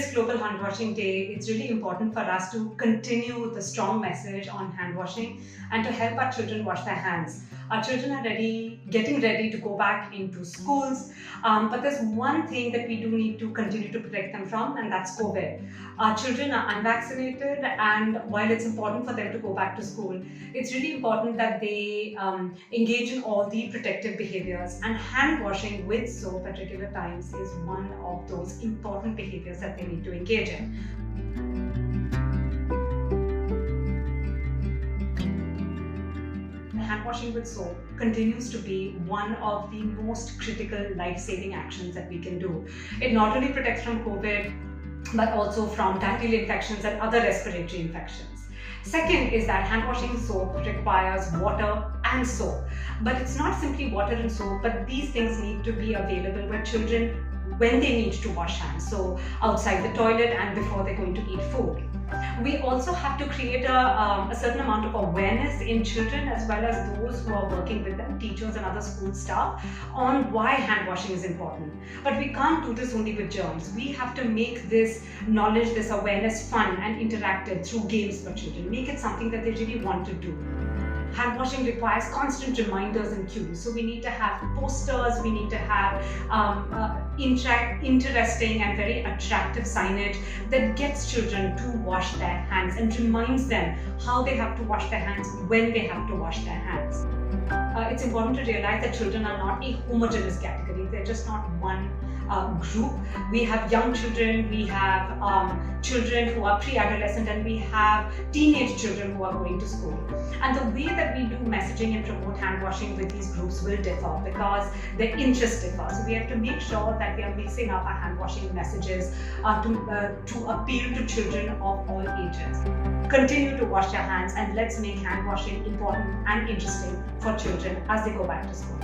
this Global Hand Washing Day, it's really important for us to continue the strong message on hand washing and to help our children wash their hands. Our children are getting ready to go back into schools, but there's one thing that we do need to continue to protect them from, and that's COVID. Our children are unvaccinated, and while it's important for them to go back to school, it's really important that they engage in all the protective behaviors, and hand washing with soap at regular times is one of those important behaviors that they need to engage in. Hand washing with soap continues to be one of the most critical life-saving actions that we can do. It not only protects from COVID, but also from diarrheal infections and other respiratory infections. Second is that hand washing soap requires water and soap. But it's not simply water and soap, but these things need to be available when they need to wash hands. So outside the toilet and before they're going to eat food. We also have to create a certain amount of awareness in children as well as those who are working with them, teachers and other school staff, on why hand washing is important. But we can't do this only with germs. We have to make this knowledge, this awareness fun and interactive through games for children. Make it something that they really want to do. Hand washing requires constant reminders and cues. So we need to have posters, we need to have interesting and very attractive signage that gets children to wash their hands and reminds them how they have to wash their hands when they have to wash their hands. It's important to realize that children are not a homogeneous category. They're just not one group. We have young children, we have children who are pre-adolescent, and we have teenage children who are going to school. And the way that we do messaging and promote hand washing with these groups will differ because their interests differ. So we have to make sure that we are mixing up our hand washing messages to appeal to children of all ages. Continue to wash your hands, and let's make hand washing important and interesting for children as they go back to school.